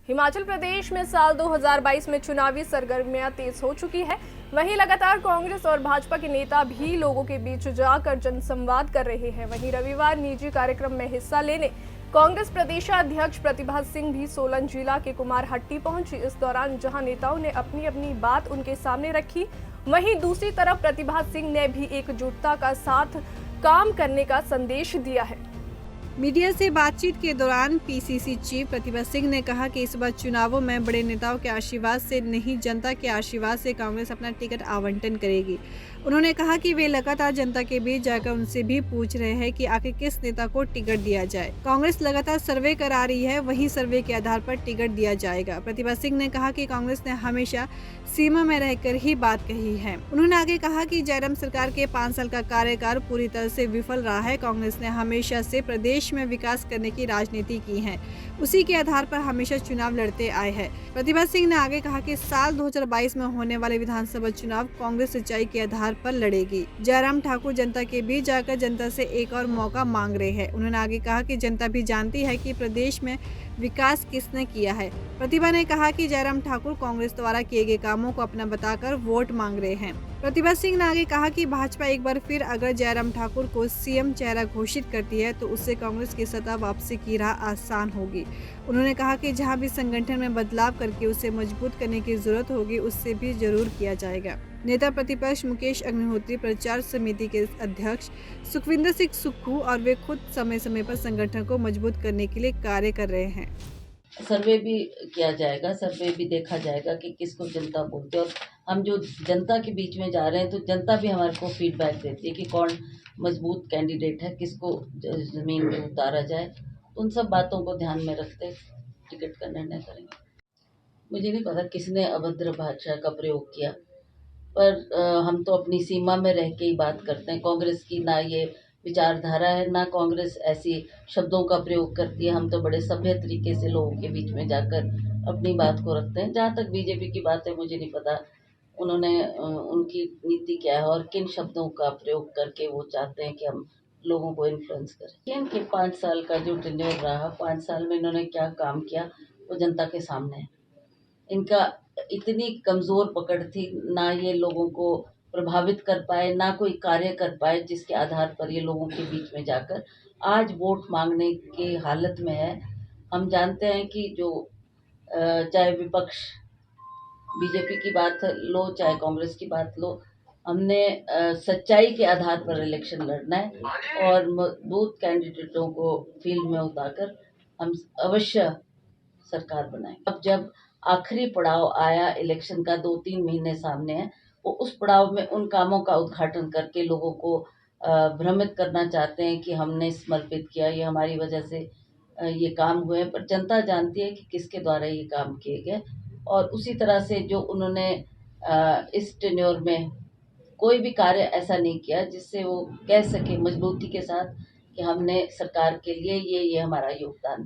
हिमाचल प्रदेश में साल 2022 में चुनावी सरगर्मियां तेज हो चुकी है। वहीं लगातार कांग्रेस और भाजपा के नेता भी लोगों के बीच जाकर जनसंवाद कर रहे हैं। वहीं रविवार निजी कार्यक्रम में हिस्सा लेने कांग्रेस प्रदेशाध्यक्ष प्रतिभा सिंह भी सोलन जिला के कुमारहट्टी पहुंची। इस दौरान जहां नेताओं ने अपनी अपनी बात उनके सामने रखी, वहीं दूसरी तरफ प्रतिभा सिंह ने भी एकजुटता का साथ काम करने का संदेश दिया है। मीडिया से बातचीत के दौरान पीसीसी चीफ प्रतिभा सिंह ने कहा कि इस बार चुनावों में बड़े नेताओं के आशीर्वाद से नहीं, जनता के आशीर्वाद से कांग्रेस अपना टिकट आवंटन करेगी। उन्होंने कहा कि वे लगातार जनता के बीच जाकर उनसे भी पूछ रहे हैं कि आखिर किस नेता को टिकट दिया जाए। कांग्रेस लगातार सर्वे करा रही है, वही सर्वे के आधार पर टिकट दिया जाएगा। प्रतिभा सिंह ने कहा कि कांग्रेस ने हमेशा सीमा में रहकर ही बात कही है। उन्होंने आगे कहा कि जयराम सरकार के 5 साल का कार्यकाल पूरी तरह से विफल रहा है। कांग्रेस ने हमेशा से प्रदेश में विकास करने की राजनीति की है, उसी के आधार पर हमेशा चुनाव लड़ते आए हैं। प्रतिभा सिंह ने आगे कहा कि साल 2022 में होने वाले विधानसभा चुनाव कांग्रेस सच्चाई के आधार पर लड़ेगी। जयराम ठाकुर जनता के बीच जाकर जनता से एक और मौका मांग रहे हैं। उन्होंने आगे कहा कि जनता भी जानती है कि प्रदेश में विकास किसने किया है। प्रतिभा ने कहा कि जयराम ठाकुर कांग्रेस द्वारा किए गए कामों को अपना बताकर वोट मांग रहे हैं। प्रतिभा सिंह ने आगे कहा कि भाजपा एक बार फिर अगर जयराम ठाकुर को सीएम चेहरा घोषित करती है तो उससे कांग्रेस की सत्ता वापसी की राह आसान होगी। उन्होंने कहा कि जहां भी संगठन में बदलाव करके उसे मजबूत करने की जरूरत होगी, उससे भी जरूर किया जाएगा। नेता प्रतिपक्ष मुकेश अग्निहोत्री प्रचार समिति के अध्यक्ष सुखविंदर सिंह सुक्खू और वे खुद समय समय पर संगठन को मजबूत करने के लिए कार्य कर रहे हैं। सर्वे भी किया जाएगा, सर्वे भी देखा जाएगा कि किसको जनता बोलती है, और हम जो जनता के बीच में जा रहे हैं तो जनता भी हमारे को फीडबैक देती है कि कौन मजबूत कैंडिडेट है, किसको ज़मीन में उतारा जाए। उन सब बातों को ध्यान में रखते टिकट का निर्णय करेंगे। मुझे नहीं पता किसने अभद्र भाषा का प्रयोग किया, पर हम तो अपनी सीमा में रह के ही बात करते हैं। कांग्रेस की ना ये विचारधारा है, ना कांग्रेस ऐसी शब्दों का प्रयोग करती है। हम तो बड़े सभ्य तरीके से लोगों के बीच में जाकर अपनी बात को रखते हैं। जहाँ तक बीजेपी की बात है, मुझे नहीं पता उन्होंने उनकी नीति क्या है और किन शब्दों का प्रयोग करके वो चाहते हैं कि हम लोगों को इन्फ्लुएंस करें। इनके 5 साल का जो टेन्योर रहा, 5 साल में इन्होंने क्या काम किया वो जनता के सामने है। इनका इतनी कमज़ोर पकड़ थी, ना ये लोगों को प्रभावित कर पाए, ना कोई कार्य कर पाए जिसके आधार पर ये लोगों के बीच में जाकर आज वोट मांगने की हालत में है। हम जानते हैं कि जो चाहे विपक्ष बीजेपी की बात लो, चाहे कांग्रेस की बात लो, हमने सच्चाई के आधार पर इलेक्शन लड़ना है और मजबूत कैंडिडेटों को फील्ड में उतारकर हम अवश्य सरकार बनाएंगे। अब जब आखिरी पड़ाव आया इलेक्शन का, 2-3 महीने सामने हैं, वो उस पड़ाव में उन कामों का उद्घाटन करके लोगों को भ्रमित करना चाहते हैं कि हमने समर्पित किया, ये हमारी वजह से ये काम हुए हैं। पर जनता जानती है कि किसके द्वारा ये काम किए गए, और उसी तरह से जो उन्होंने इस टेन्योर में कोई भी कार्य ऐसा नहीं किया जिससे वो कह सके मजबूती के साथ कि हमने सरकार के लिए ये हमारा योगदान।